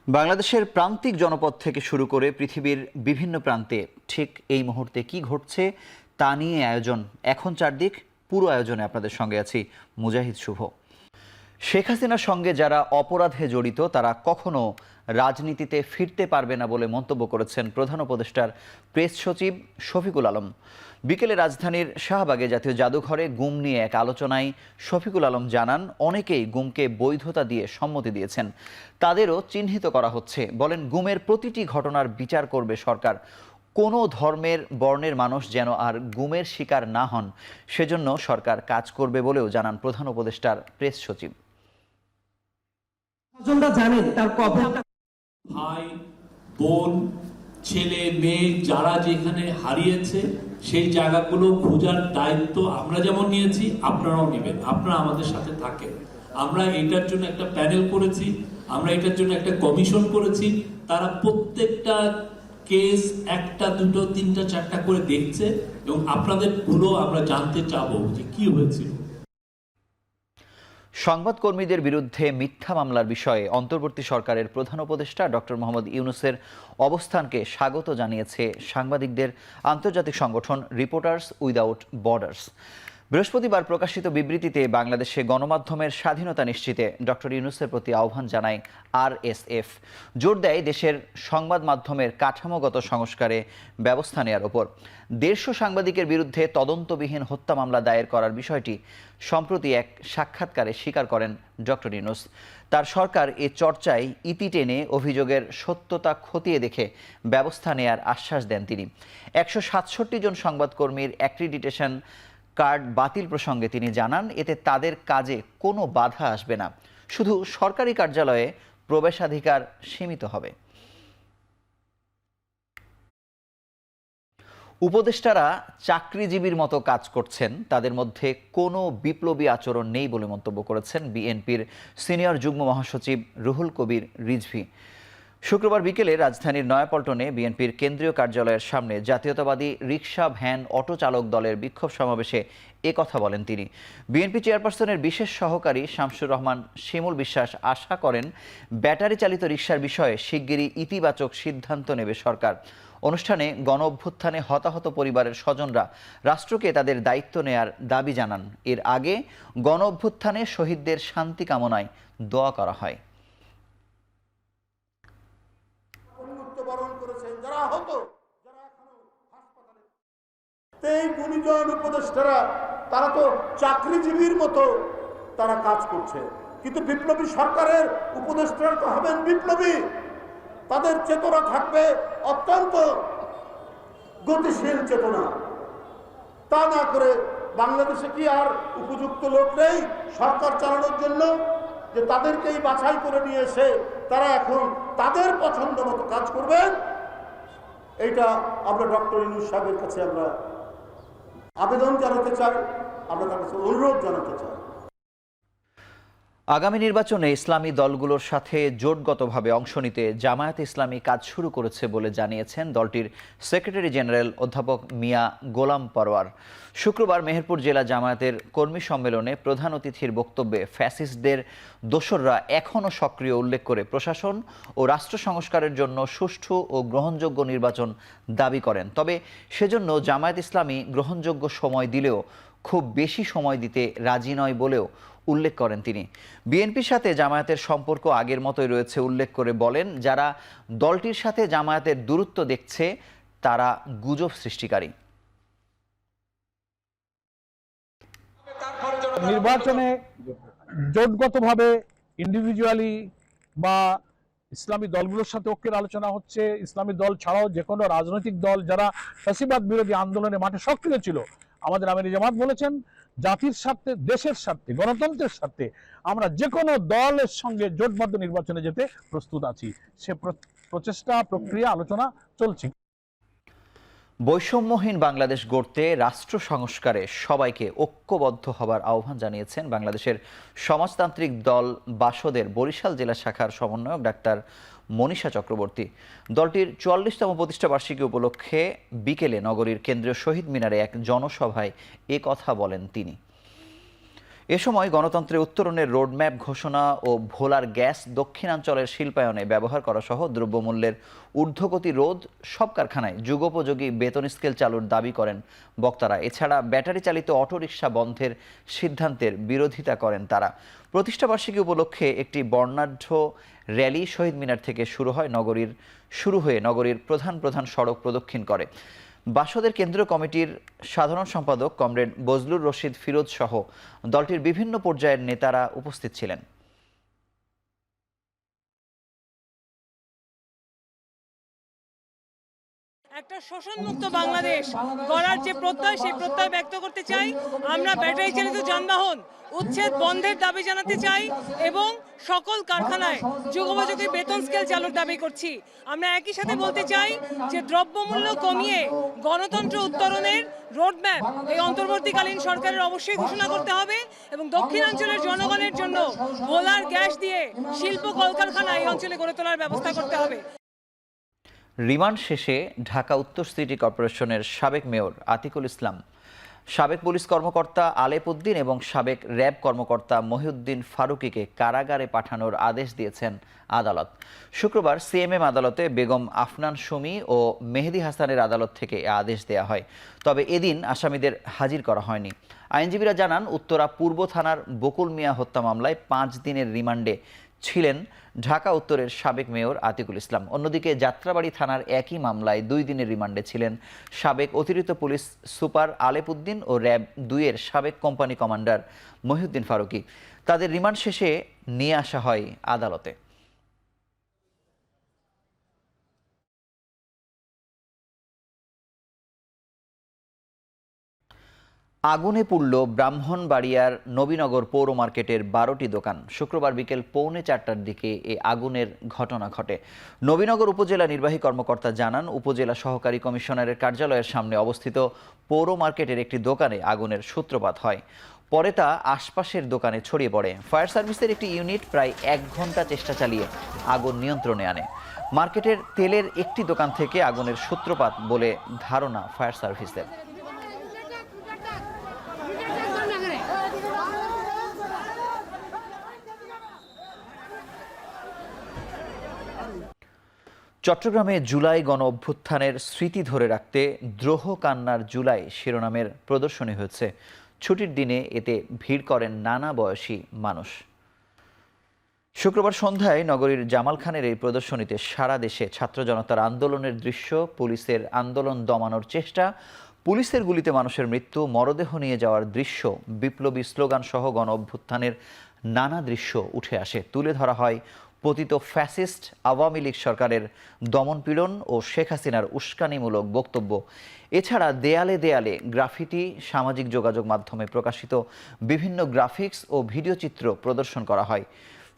বাংলাদেশের প্রান্তিক জনপদ থেকে শুরু করে পৃথিবীর বিভিন্ন প্রান্তে ঠিক এই মুহূর্তে কি ঘটছে তা নিয়ে আয়োজন এখন চারদিক। পুরো আয়োজনে আপনাদের সঙ্গে আছি মুজাহিদ শুভ। শেখ হাসিনার সঙ্গে যারা অপরাধে জড়িত তারা কখনো রাজনীতিতে ফিরতে পারবে না বলে মন্তব্য করেছেন প্রধান উপদেষ্টার প্রেস সচিব শফিকুল আলম। বিকেলে রাজধানীর শাহবাগে জাতীয় জাদুঘরে গুম নিয়ে এক আলোচনায় শফিকুল আলম জানান, অনেকেই গুমকে বৈধতা দিয়ে সম্মতি দিয়েছেন, তাদেরও চিহ্নিত করা হচ্ছে। বলেন, গুমের প্রতিটি ঘটনার বিচার করবে সরকার। কোনো ধর্মের বর্ণের মানুষ যেন আর গুমের শিকার না হন, সেজন্য সরকার কাজ করবে বলেও জানান প্রধান উপদেষ্টার প্রেস সচিব। জানেন তার ভাই বোন ছেলে মেয়ে যারা যেখানে হারিয়েছে সেই জায়গাগুলো খোঁজার দায়িত্ব আমরা যেমন নিয়েছি আপনারাও নেবেন, আপনারা আমাদের সাথে থাকেন। আমরা এটার জন্য একটা প্যানেল করেছি, আমরা এটার জন্য একটা কমিশন করেছি, তারা প্রত্যেকটা কেস একটা দুটো তিনটা চারটা করে দেখছে এবং আপনাদের গুলো আমরা জানতে চাবো যে কি হয়েছিল। সংবাদকর্মীদের বিরুদ্ধে মিথ্যা মামলার বিষয়ে অন্তর্বর্তী সরকারের প্রধান উপদেষ্টা ডক্টর মোহাম্মদ ইউনূসের অবস্থানকে স্বাগত জানিয়েছে সাংবাদিকদের আন্তর্জাতিক সংগঠন রিপোর্টার্স উইদাউট বর্ডার্স। বৃহস্পতিবার প্রকাশিত বিবৃতিতে বাংলাদেশে গণমাধ্যমের স্বাধীনতা নিশ্চিতে ডক্টর ইউনূসের প্রতি আহ্বান জানায় আরএসএফ। জোর দেয় দেশের সংবাদ মাধ্যমের কাঠামোগত সংস্কারে ব্যবস্থা নেওয়ার ওপর। 150 সাংবাদিকের বিরুদ্ধে তদন্তবিহীন হত্যা মামলা দায়ের করার বিষয়টি সম্প্রতি এক সাক্ষাৎকারে স্বীকার করেন ডক্টর ইউনূস। তার সরকার এ চর্চায় ইতি টেনে অভিযোগের সত্যতা খতিয়ে দেখে ব্যবস্থা নেয়ার আশ্বাস দেন তিনি। 167 জন সংবাদকর্মীর অ্যাক্রিডিটেশন কার্ড বাতিল প্রসঙ্গে তিনি জানান, এতে তাদের কাজে কোনো বাধা আসবে না, শুধু সরকারি কার্যালয়ে প্রবেশাধিকার সীমিত হবে। উপদেষ্টারা চাকরিজীবীর মতো কাজ করছেন, তাদের মধ্যে কোনো বিপ্লবী আচরণ নেই বলে মন্তব্য করেছেন বিএনপির সিনিয়র যুগ্ম মহাসচিব রুহুল কবির রিজভী। শুক্রবার বিকেলে রাজধানীর নয়াপল্টনে বিএনপির কেন্দ্রীয় কার্যালয়ের সামনে জাতীয়তাবাদী রিকশা ভ্যান অটো চালক দলের বিক্ষোভ সমাবেশে কথা বলেন তিনি। বিএনপি চেয়ারপারসনের বিশেষ সহকারী শামসুর রহমান শিমুল বিশ্বাস আশা করেন, ব্যাটারি চালিত রিকশার বিষয়ে শিগগিরই ইতিবাচক সিদ্ধান্ত নেবে সরকার। অনুষ্ঠানে গণ অভ্যুত্থানে হতাহত পরিবারের স্বজনরা রাষ্ট্রকে তাদের দায়িত্ব নেয়ার দাবি জানান। এর আগে গণ অভ্যুত্থানে শহীদদের শান্তি কামনায় দোয়া করা হয়। এই গুণীজন উপদেষ্টারা তারা তো চাকরিজীবীর মতো তারা কাজ করছে, কিন্তু বিপ্লবী সরকারের উপদেষ্টারা তো হবেন বিপ্লবী। তাদের চেতনা থাকবে অত্যন্ত গতিশীল চেতনা। তা না করে বাংলাদেশে কি আর উপযুক্ত লোক নেই সরকার চালানোর জন্য, যে তাদেরকেই বাছাই করে নিয়ে এসে তারা এখন তাদের পছন্দ মতো কাজ করবেন? এইটা আমরা ডক্টর ইউনূস সাহেবের কাছে আমরা আবেদন জানাতে চাই, আমরা তার কাছে অনুরোধ জানাতে চাই। আগামী নির্বাচনে ইসলামী দলগুলোর সাথে জোটগতভাবে অংশ নিতে জামায়াতে ইসলামী কাজ শুরু করেছে বলে জানিয়েছেন দলটির সেক্রেটারি জেনারেল অধ্যাপক মিয়া গোলাম পরওয়ার। শুক্রবার মেহেরপুর জেলা জামায়াতের কর্মী সম্মেলনে প্রধান অতিথির বক্তব্যে ফ্যাসিস্টদের দোসররা এখনও সক্রিয় উল্লেখ করে প্রশাসন ও রাষ্ট্র সংস্কারের জন্য সুষ্ঠু ও গ্রহণযোগ্য নির্বাচন দাবি করেন। তবে সেজন্য জামায়াত ইসলামী গ্রহণযোগ্য সময় দিলেও খুব বেশি সময় দিতে রাজি নয় বলেও উল্লেখ করেন তিনি। বিএনপির সাথে জামায়াতের সম্পর্ক আগের মতোই রয়েছে উল্লেখ করে বলেন, যারা দলটির সাথে জামায়াতের দূরত্ব দেখছে তারা গুজব সৃষ্টিকারী। নির্বাচনে জোটগতভাবে ইন্ডিভিজুয়ালি বা ইসলামী দলগুলোর সাথে ঐক্যের আলোচনা হচ্ছে। ইসলামী দল ছাড়াও যে কোনো রাজনৈতিক দল যারা ফ্যাসিবাদ বিরোধী আন্দোলনে মাঠে সক্রিয় ছিল, আমাদের আমির জামাত বলেছেন, জাতির স্বার্থে, দেশের স্বার্থে, গণতন্ত্রের স্বার্থে আমরা যে কোনো দলের সঙ্গে জোটবদ্ধ নির্বাচনে যেতে প্রস্তুত আছি। সে প্রচেষ্টা, প্রক্রিয়া, আলোচনা চলছে। বৈষম্যহীন বাংলাদেশ গড়তে রাষ্ট্র সংস্কারে সবাইকে ঐক্যবদ্ধ হবার আহ্বান জানিয়েছেন বাংলাদেশের সমাজতান্ত্রিক দল বাসদের বরিশাল জেলা শাখার সমন্বয়ক ডাক্তার মনীষা চক্রবর্তী। দলটির 44তম প্রতিষ্ঠা বার্ষিকী উপলক্ষে বিকেলে নগরীর কেন্দ্রীয় শহীদ মিনারে এক জনসভায় কথা বলেন তিনি। এ সময় গণতন্ত্রের উত্তরণের রোডম্যাপ ঘোষণা ও ভোলার গ্যাস দক্ষিণাঞ্চলের শিল্পায়নে ব্যবহার করা সহ দ্রব্যমূল্যের ঊর্ধ্বগতি রোধ সব কারখানায় যুগোপযোগী বেতন স্কেল চালুর দাবি করেন বক্তারা। এছাড়া ব্যাটারি চালিত অটোরিকশা বন্ধের সিদ্ধান্তের বিরোধিতা করেন তারা। প্রতিষ্ঠাবার্ষিকী উপলক্ষে একটি বর্ণাঢ্য র্যালি শহীদ মিনার থেকে শুরু হয়ে নগরীর প্রধান সড়ক প্রদক্ষিণ করে। বাসদের কেন্দ্রীয় কমিটির সাধারণ সম্পাদক কমরেড বজলুর রশিদ ফিরোজ সহ দলটির বিভিন্ন পর্যায়ের নেতারা উপস্থিত ছিলেন। একটা শোষণমুক্ত বাংলাদেশ গড়ার যে প্রত্যয়, সেই প্রত্যয় ব্যক্ত করতে চাই। আমরা ব্যাটারি চালিত যানবাহন উচ্ছেদ বন্ধের দাবি জানাতে চাই এবং সকল কারখানায় যুগোপযোগী বেতন স্কেল চালুর দাবি করছি। আমরা একই সাথে বলতে চাই যে দ্রব্যমূল্য কমিয়ে গণতন্ত্র উত্তরণের রোডম্যাপ এই অন্তর্বর্তীকালীন সরকারের অবশ্যই ঘোষণা করতে হবে এবং দক্ষিণাঞ্চলের জনগণের জন্য ভোলার গ্যাস দিয়ে শিল্প কলকারখানা এই অঞ্চলে গড়ে তোলার ব্যবস্থা করতে হবে। রিমান্ড শেষে ঢাকা উত্তর সিটি কর্পোরেশনের সাবেক মেয়র আতিকুল ইসলাম, সাবেক পুলিশ কর্মকর্তা আলেপ উদ্দিন এবং সাবেক র্যাব কর্মকর্তা মহিউদ্দিন ফারুকীকে কারাগারে পাঠানোর আদেশ দিয়েছেন আদালত। শুক্রবার সিএমএম আদালতে বেগম আফনান সুমি ও মেহেদি হাসানের আদালত থেকে এ আদেশ দেয়া হয়। তবে এদিন আসামিদের হাজির করা হয়নি। আইনজীবীরা জানান, উত্তরা পূর্ব থানার বকুল মিয়া হত্যা মামলায় 5 দিনের রিমান্ডে ছিলেন ঢাকা উত্তরের সাবেক মেয়র আতিকুল ইসলাম। অন্যদিকে যাত্রাবাড়ি থানার একই মামলায় 2 দিনের রিমান্ডে ছিলেন সাবেক অতিরিক্ত পুলিশ সুপার আলেপ উদ্দিন ও র্যাব 2-এর সাবেক কোম্পানি কমান্ডার মহিউদ্দিন ফারুকী। তাদের রিমান্ড শেষে নিয়ে আসা হয় আদালতে। আগুনে পুড়ল ব্রাহ্মণবাড়িয়ার নবীনগর পৌর মার্কেটের 12টি দোকান। শুক্রবার বিকেল 3:45টার দিকে এই আগুনের ঘটনা ঘটে। নবীনগর উপজেলা নির্বাহী কর্মকর্তা জানান, উপজেলা সহকারী কমিশনারের কার্যালয়ের সামনে অবস্থিত পৌর মার্কেটের একটি দোকানে আগুনের সূত্রপাত হয়। পরে তা আশপাশের দোকানে ছড়িয়ে পড়ে। ফায়ার সার্ভিসের একটি ইউনিট প্রায় 1 ঘন্টা চেষ্টা চালিয়ে আগুন নিয়ন্ত্রণে আনে। মার্কেটের তেলের একটি দোকান থেকে আগুনের সূত্রপাত বলে ধারণা ফায়ার সার্ভিসের। চট্টগ্রামে জুলাই গণ অভ্যুত্থানের স্মৃতি ধরে রাখতে দ্রোহ কান্নার জুলাই শিরোনামের প্রদর্শনী হয়েছে। ছুটির দিনে এতে ভিড় করেন নানা বয়সী মানুষ। শুক্রবার সন্ধ্যায় নগরীর জামাল খানের এই প্রদর্শনীতে সারা দেশে ছাত্র জনতার আন্দোলনের দৃশ্য, পুলিশের আন্দোলন দমানোর চেষ্টা, পুলিশের গুলিতে মানুষের মৃত্যু, মরদেহ নিয়ে যাওয়ার দৃশ্য, বিপ্লবী স্লোগান সহ গণ অভ্যুত্থানের নানা দৃশ্য উঠে আসে। তুলে ধরা হয় পতিত ফ্যাসিস্ট আওয়ামী লীগ সরকারের দমনপীড়ন ও শেখ হাসিনার উস্কানিমূলক বক্তব্য। এছাড়া দেয়ালে দেয়ালে গ্রাফিটি, সামাজিক যোগাযোগ মাধ্যমে প্রকাশিত বিভিন্ন গ্রাফিক্স ও ভিডিও চিত্র প্রদর্শন করা হয়।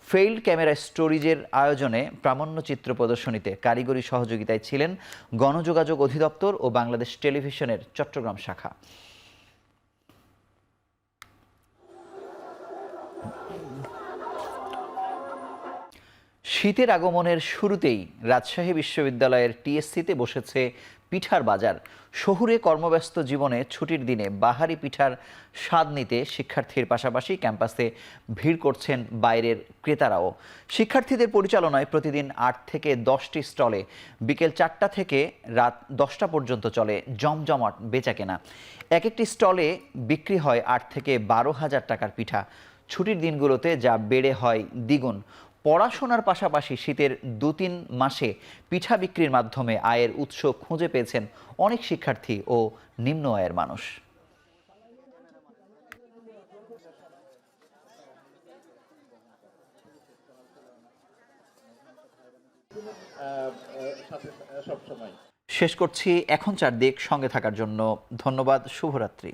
ফেইল্ড ক্যামেরা স্টোরিজের আয়োজনে প্রামাণ্যচিত্র প্রদর্শনীতে কারিগরি সহযোগিতায় ছিলেন গণযোগাযোগ অধিদপ্তর ও বাংলাদেশ টেলিভিশনের চট্টগ্রাম শাখা। শীতের আগমনের শুরুতেই রাজশাহী বিশ্ববিদ্যালয়ের টিএসসিতে বসেছে পিঠার বাজার। শহুরে কর্মব্যস্ত জীবনে ছুটির দিনে বাহারি পিঠার স্বাদ নিতে শিক্ষার্থীর পাশাপাশি ক্যাম্পাসে ভিড় করছেন বাইরের ক্রেতারাও। শিক্ষার্থীদের পরিচালনায় প্রতিদিন 8 থেকে 10টি স্টলে বিকেল 4টা থেকে রাত 10টা পর্যন্ত চলে জমজমাট বেচাকেনা। এক একটি স্টলে বিক্রি হয় 8 থেকে 12,000 টাকার পিঠা। ছুটির দিনগুলোতে যা বেড়ে হয় দ্বিগুণ। পড়াশোনার পাশাপাশি শীতের 2-3 মাসে পিঠা বিক্রির মাধ্যমে আয়ের উৎস খুঁজে পেয়েছেন অনেক শিক্ষার্থী ও নিম্ন আয়ের মানুষ। শেষ করছি এখন চারদিক। সঙ্গে থাকার জন্য ধন্যবাদ। শুভরাত্রি।